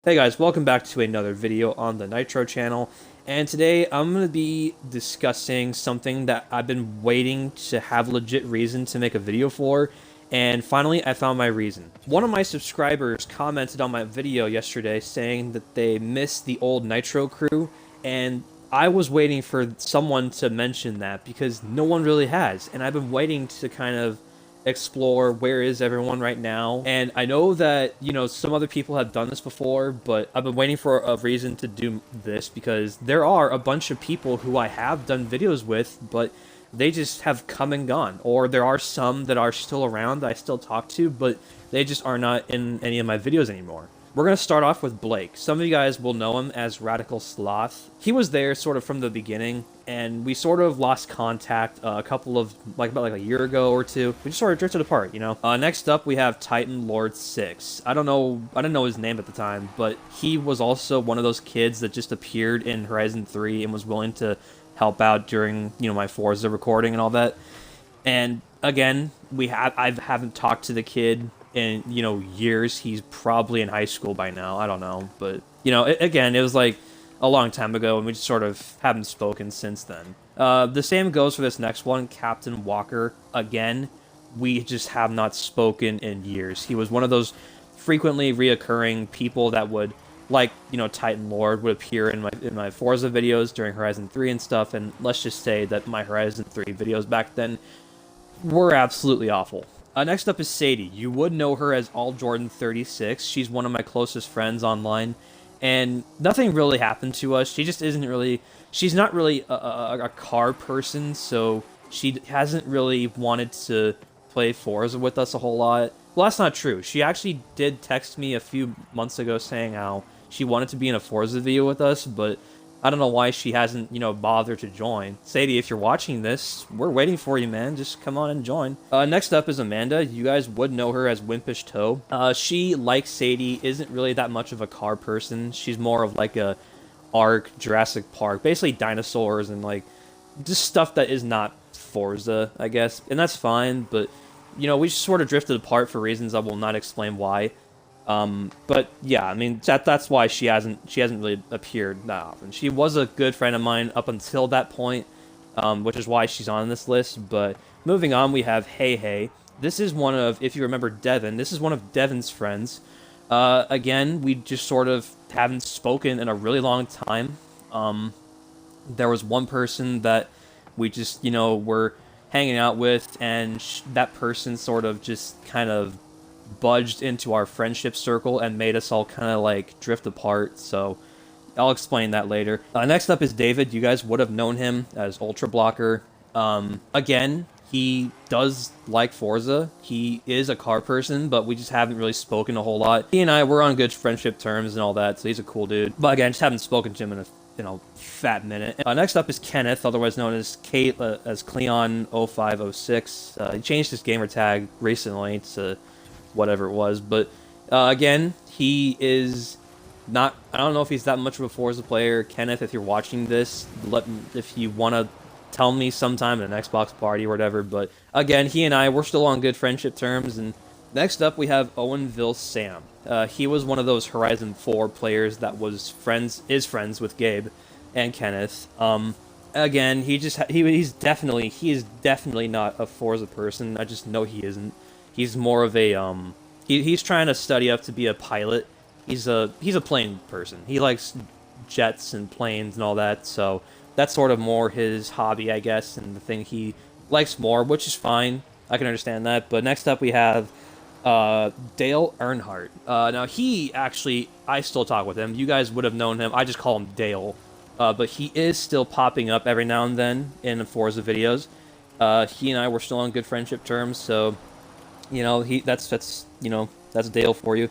Hey guys, welcome back to another video on the Nitro channel, and today I'm going to be discussing something that I've been waiting to have legit reason to make a video for, and finally I found my reason. One of my subscribers commented on my video yesterday saying that they missed the old Nitro Crew, and I was waiting for someone to mention that because no one really has, and I've been waiting to kind of explore where is everyone right now. And I know that, some other people have done this before, but I've been waiting for a reason to do this because there are a bunch of people who I have done videos with, but they just have come and gone. Or there are some that are still around that I still talk to, but they just are not in any of my videos anymore. We're going to start off with Blake. Some of you guys will know him as Radical Sloth. He was there sort of from the beginning, and we sort of lost contact a couple of, about a year ago or two. We just sort of drifted apart, Next up, we have Titan Lord 6. I didn't know his name at the time, but he was also one of those kids that just appeared in Horizon 3 and was willing to help out during, my Forza recording and all that. And again, I haven't talked to the kid in years. He's probably in high school by now. I don't know, but again, it was like a long time ago, and we just sort of haven't spoken since then. The same goes for this next one, Captain Walker. Again, we just have not spoken in years. He was one of those frequently reoccurring people that would, like, Titan Lord would appear in my Forza videos during Horizon 3 and stuff, and let's just say that my Horizon 3 videos back then were absolutely awful. Next up is Sadie. You would know her as All Jordan 36. She's one of my closest friends online, and nothing really happened to us. She just isn't really... She's not really a car person, so she hasn't really wanted to play Forza with us a whole lot. Well, that's not true. She actually did text me a few months ago saying how she wanted to be in a Forza video with us, but I don't know why she hasn't, bothered to join. Sadie, if you're watching this, we're waiting for you, man. Just come on and join. Next up is Amanda. You guys would know her as Wimpish Toe. She, like Sadie, isn't really that much of a car person. She's more of like a Ark, Jurassic Park, basically dinosaurs and like just stuff that is not Forza, I guess. And that's fine, but, we just sort of drifted apart for reasons I will not explain why. But yeah, I mean, that's why she hasn't really appeared that often. She was a good friend of mine up until that point, which is why she's on this list. But moving on, we have Hey Hey. This is one of, if you remember Devin, this is one of Devin's friends. Again, we just sort of haven't spoken in a really long time. There was one person that we just, were hanging out with, and that person sort of just kind of budged into our friendship circle and made us all kind of like drift apart, so I'll explain that later. Next up is David. You guys would have known him as Ultra Blocker. Again, he does like Forza. He is a car person, but we just haven't really spoken a whole lot. He and I were on good friendship terms and all that, so he's a cool dude. But again, just haven't spoken to him in a fat minute. Next up is Kenneth, otherwise known as as Cleon0506. He changed his gamer tag recently to whatever it was, but again, he is not... I don't know if he's that much of a Forza player. Kenneth, if you're watching this, if you want to tell me sometime in an Xbox party or whatever, but again, he and I, we're still on good friendship terms. And next up, we have Owenville Sam. He was one of those Horizon 4 players that is friends with Gabe and Kenneth. Again, he is definitely not a Forza person. I just know he isn't. He's more of a he's trying to study up to be a pilot. He's a plane person. He likes jets and planes and all that, so that's sort of more his hobby, I guess, and the thing he likes more, which is fine. I can understand that. But next up we have Dale Earnhardt. Now he actually, I still talk with him. You guys would have known him. I just call him Dale. But he is still popping up every now and then in the Forza videos. He and I were still on good friendship terms, so that's Dale for you.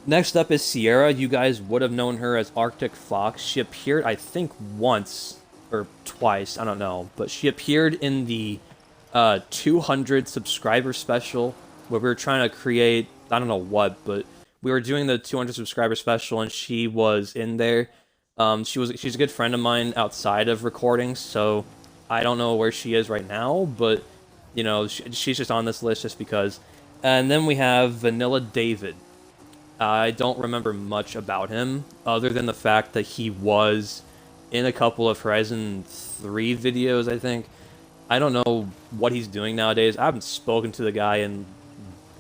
Next up is Sierra. You guys would have known her as Arctic Fox. She appeared, I think, once or twice, I don't know, but she appeared in the 200 subscriber special where we were trying to create, I don't know what, but we were doing the 200 subscriber special and she was in there. She's a good friend of mine outside of recording, so I don't know where she is right now, but she's just on this list just because. And then we have Vanilla David. I don't remember much about him, other than the fact that he was in a couple of Horizon 3 videos, I think. I don't know what he's doing nowadays. I haven't spoken to the guy in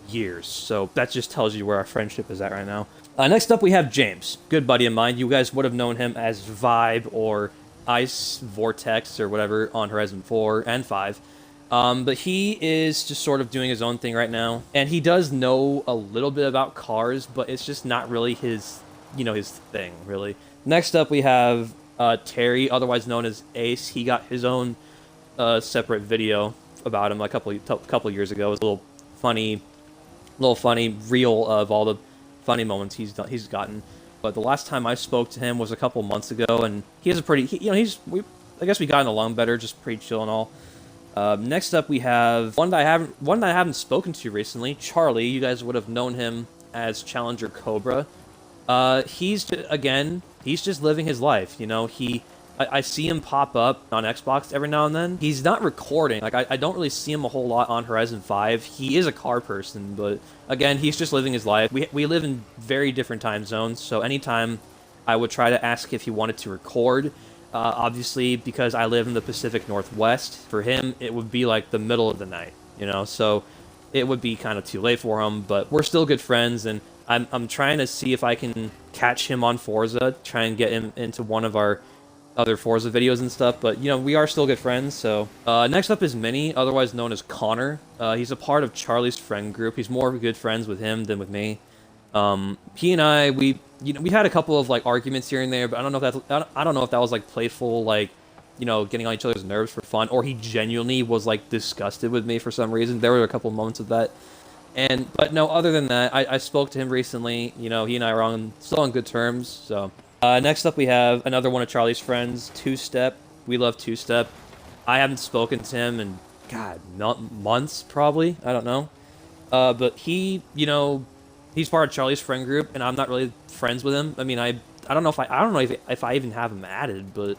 years, so that just tells you where our friendship is at right now. Next up, we have James, good buddy of mine. You guys would have known him as Vibe or Ice Vortex or whatever on Horizon 4 and 5. But he is just sort of doing his own thing right now, and he does know a little bit about cars, but it's just not really his, his thing, really. Next up, we have Terry, otherwise known as Ace. He got his own separate video about him a couple years ago. It was a little funny reel of all the funny moments he's gotten. But the last time I spoke to him was a couple months ago, and he has a pretty, I guess we gotten along better, just pretty chill and all. Next up, we have one that I haven't spoken to recently, Charlie. You guys would have known him as Challenger Cobra. He's just living his life. I see him pop up on Xbox every now and then. He's not recording. Like, I don't really see him a whole lot on Horizon 5. He is a car person, but again, he's just living his life. We live in very different time zones, so anytime I would try to ask if he wanted to record, obviously, because I live in the Pacific Northwest, for him, it would be like the middle of the night, so it would be kind of too late for him, but we're still good friends, and I'm trying to see if I can catch him on Forza, try and get him into one of our other Forza videos and stuff, but, we are still good friends, so. Next up is Minnie, otherwise known as Connor. He's a part of Charlie's friend group. He's more good friends with him than with me. He and I, we had a couple of, like, arguments here and there, but I don't know if that was, like, playful, like, getting on each other's nerves for fun, or he genuinely was, like, disgusted with me for some reason. There were a couple of moments of that. But no, other than that, I spoke to him recently. He and I are still on good terms, so. Next up, we have another one of Charlie's friends, Two Step. We love Two Step. I haven't spoken to him in, months, probably. I don't know. But he, he's part of Charlie's friend group, and I'm not really friends with him. I mean, I don't know if I even have him added, but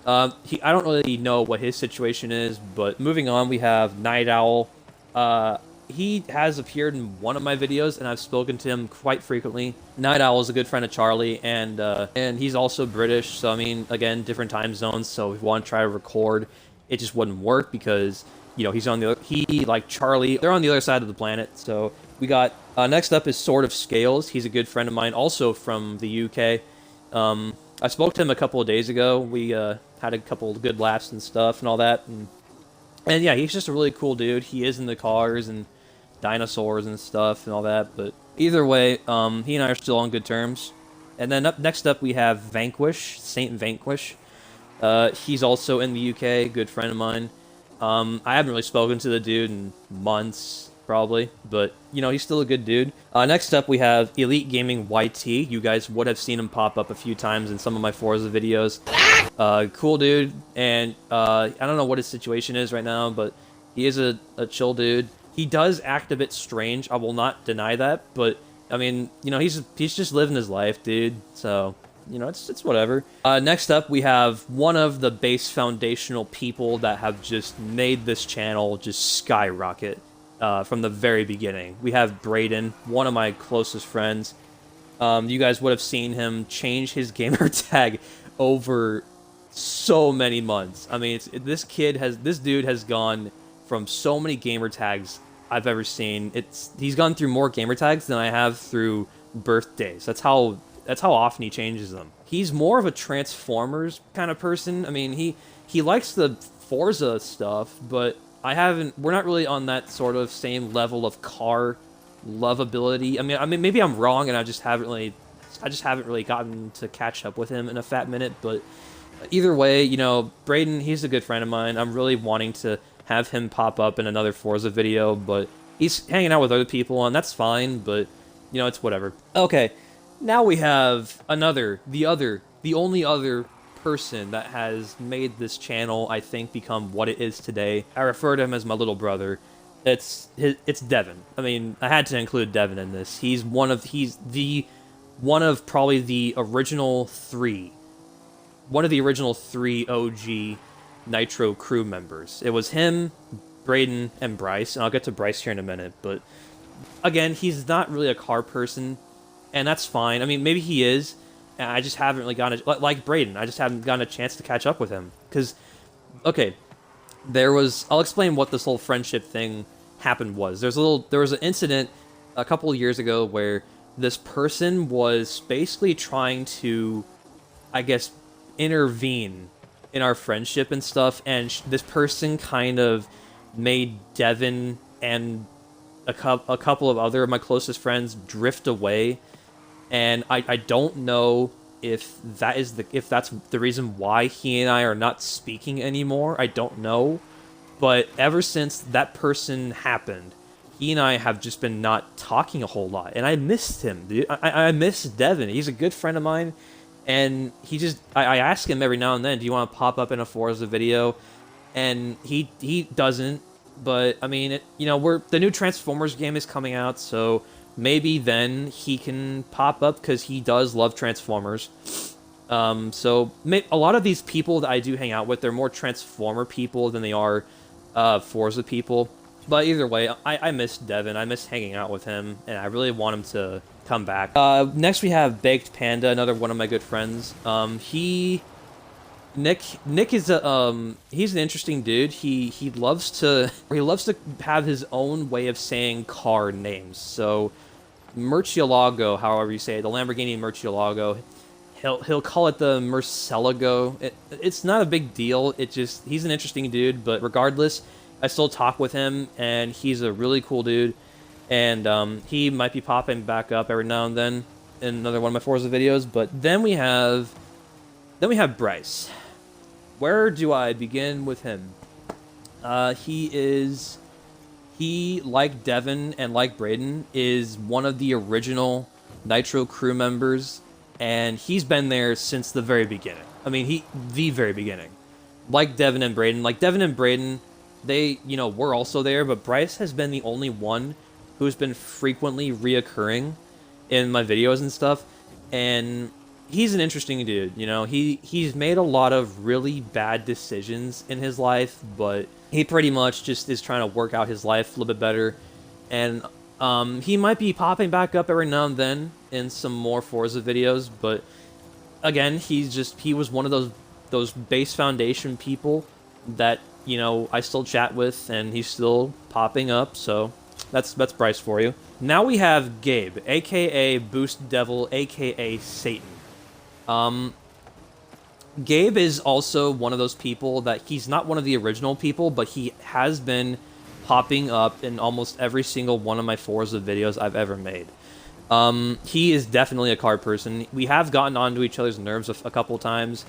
I don't really know what his situation is. But moving on, we have Night Owl. He has appeared in one of my videos, and I've spoken to him quite frequently. Night Owl is a good friend of Charlie, and he's also British, so I mean, again, different time zones, so if we want to try to record, it just wouldn't work because, he's on like Charlie, they're on the other side of the planet, so we got, next up is Sword of Scales. He's a good friend of mine, also from the UK. I spoke to him a couple of days ago. We had a couple of good laughs and stuff and all that, and yeah, he's just a really cool dude. He is into cars and dinosaurs and stuff and all that, but either way, he and I are still on good terms. And then next up, we have Vanquish, Saint Vanquish. He's also in the UK, good friend of mine. I haven't really spoken to the dude in months, probably, but, he's still a good dude. Next up, we have Elite Gaming YT. You guys would have seen him pop up a few times in some of my Forza videos. Cool dude, and I don't know what his situation is right now, but he is a chill dude. He does act a bit strange, I will not deny that, but, I mean, he's just living his life, dude, so, it's whatever. Next up, we have one of the base foundational people that have just made this channel just skyrocket from the very beginning. We have Brayden, one of my closest friends. You guys would have seen him change his gamer tag over so many months. I mean, this dude has gone from so many gamer tags I've ever seen. He's gone through more gamer tags than I have through birthdays. That's how often he changes them. He's more of a Transformers kind of person. I mean, he likes the Forza stuff, but we're not really on that sort of same level of car lovability. I mean, maybe I'm wrong, and I just haven't really gotten to catch up with him in a fat minute. But either way, Brayden, he's a good friend of mine. I'm really wanting to have him pop up in another Forza video, but he's hanging out with other people, and that's fine, but, it's whatever. Okay, now we have the only other person that has made this channel, I think, become what it is today. I refer to him as my little brother. It's Devin. I mean, I had to include Devin in this. He's one of probably the original three. One of the original three OG Nitro Crew members. It was him, Brayden, and Bryce, and I'll get to Bryce here in a minute, but again, he's not really a car person. and that's fine. I mean, maybe he is, and I just haven't really gotten like Braden. I just haven't gotten a chance to catch up with him because, okay, I'll explain what this whole friendship thing happened was. There was an incident a couple of years ago where this person was basically trying to, I guess, intervene in our friendship and stuff, and this person kind of made Devin and a couple of other of my closest friends drift away, and I don't know if that's the reason why he and I are not speaking anymore. I don't know, but ever since that person happened, he and I have just been not talking a whole lot, and I missed him, dude. I miss Devin. He's a good friend of mine, and I ask him every now and then, do you want to pop up in a Forza video? And he doesn't, but I mean, the new Transformers game is coming out, so maybe then he can pop up because he does love Transformers. So a lot of these people that I do hang out with, they're more Transformer people than they are Forza people. But either way, I miss Devin. I miss hanging out with him, and I really want him to come back. Next we have Baked Panda, another one of my good friends. Nick is he's an interesting dude. He loves to have his own way of saying car names. So Murcielago, however you say it, the Lamborghini Murcielago, he'll call it the Murcielago. It's not a big deal. He's an interesting dude, but regardless, I still talk with him, and he's a really cool dude. And he might be popping back up every now and then in another one of my Forza videos. But then we have Bryce. Where do I begin with him? He, like Devin and like Braden, is one of the original Nitro Crew members, and he's been there since the very beginning. I mean, the very beginning. Like Devin and Braden, they, were also there, but Bryce has been the only one who's been frequently reoccurring in my videos and stuff, and he's an interesting dude. He's made a lot of really bad decisions in his life, but he pretty much just is trying to work out his life a little bit better, and he might be popping back up every now and then in some more Forza videos, but again, he was one of those base foundation people that, I still chat with, and he's still popping up, so that's Bryce for you. Now we have Gabe, aka Boost Devil, aka Satan. Gabe is also one of those people that he's not one of the original people, but he has been popping up in almost every single one of my Forza videos I've ever made. He is definitely a car person. We have gotten onto each other's nerves a couple times,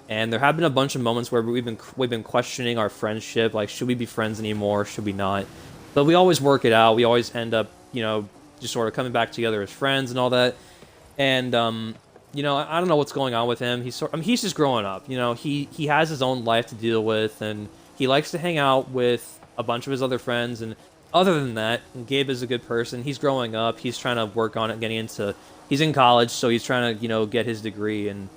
and there have been a bunch of moments where we've been questioning our friendship, like, should we be friends anymore, should we not? But we always work it out. We always end up, just sort of coming back together as friends and all that. And I don't know what's going on with him. He's just growing up. He has his own life to deal with, and he likes to hang out with a bunch of his other friends. And other than that, Gabe is a good person. He's growing up. He's trying to work on it, he's in college, so he's trying to, get his degree and,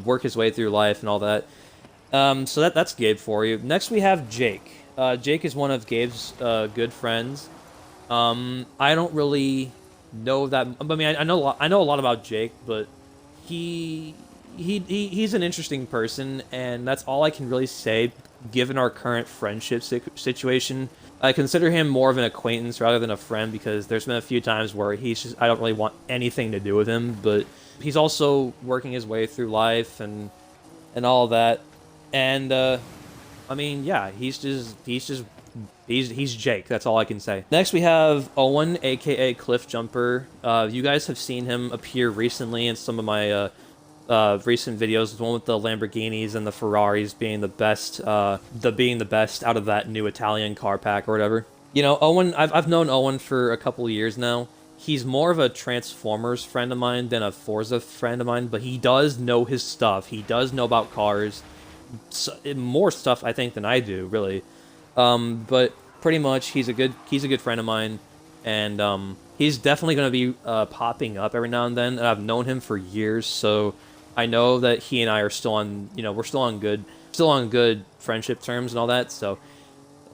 work his way through life and all that. So that's Gabe for you. Next we have Jake. Jake is one of Gabe's good friends. I don't really know that. I mean, I know a lot about Jake, but he's an interesting person, and that's all I can really say given our current friendship situation. I consider him more of an acquaintance rather than a friend, because there's been a few times where I don't really want anything to do with him, but he's also working his way through life and all that. And I mean, yeah, he's Jake. That's all I can say. Next we have Owen, aka Cliff Jumper. You guys have seen him appear recently in some of my recent videos. The one with the Lamborghinis and the Ferraris being the best, being the best out of that new Italian car pack or whatever. Owen. I've known Owen for a couple of years now. He's more of a Transformers friend of mine than a Forza friend of mine, but he does know his stuff. He does know about cars. More stuff, I think, than I do, really. But pretty much, he's a good friend of mine, and he's definitely going to be popping up every now and then. And I've known him for years, so I know that he and I are still on, we're still on good friendship terms and all that. So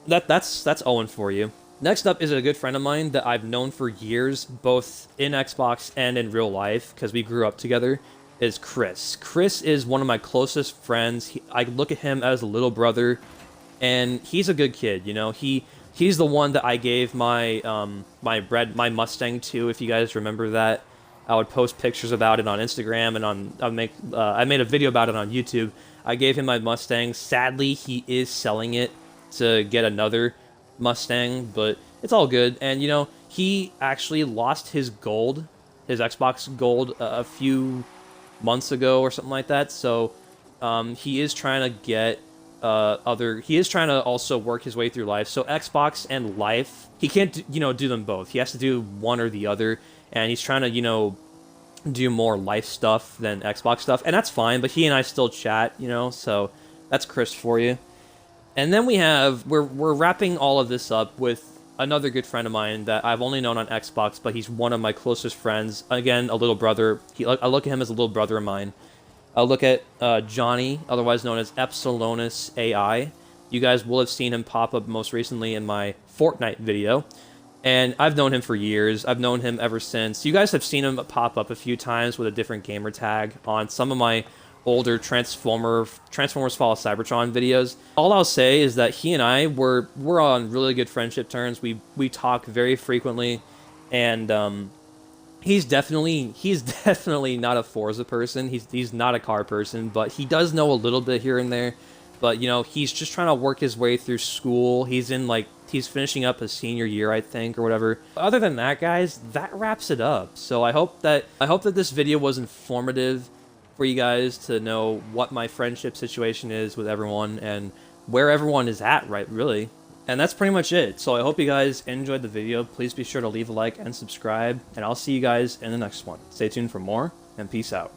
that's Owen for you. Next up is a good friend of mine that I've known for years, both in Xbox and in real life, because we grew up together, is Chris. Chris is one of my closest friends. I look at him as a little brother, and he's a good kid, you know? He's the one that I gave my my Mustang to, if you guys remember that. I would post pictures about it on Instagram, and I made a video about it on YouTube. I gave him my Mustang. Sadly, he is selling it to get another Mustang, but it's all good. And you know, he actually lost his gold, his Xbox gold, a few months ago or something like that. So he is trying to get he is trying to also work his way through life. So Xbox and life, he can't do them both. He has to do one or the other, and he's trying to do more life stuff than Xbox stuff, and that's fine. But he and I still chat, so that's Chris for you. And then we're wrapping all of this up with another good friend of mine that I've only known on Xbox, but he's one of my closest friends. Again, a little brother. I look at him as a little brother of mine. I look at Johnny, otherwise known as awesomeness AI. You guys will have seen him pop up most recently in my Fortnite video. And I've known him for years. I've known him ever since. You guys have seen him pop up a few times with a different gamer tag on some of my older Transformers Fall of Cybertron videos. All I'll say is that he and I we're on really good friendship terms. We talk very frequently, and he's definitely not a Forza person. He's not a car person, but he does know a little bit here and there. But he's just trying to work his way through school. He's finishing up his senior year, I think, or whatever. Other than that, guys, that wraps it up. So I hope that this video was informative for you guys to know what my friendship situation is with everyone and where everyone is at, right, really. And that's pretty much it. So I hope you guys enjoyed the video. Please be sure to leave a like and subscribe, and I'll see you guys in the next one. Stay tuned for more, and peace out.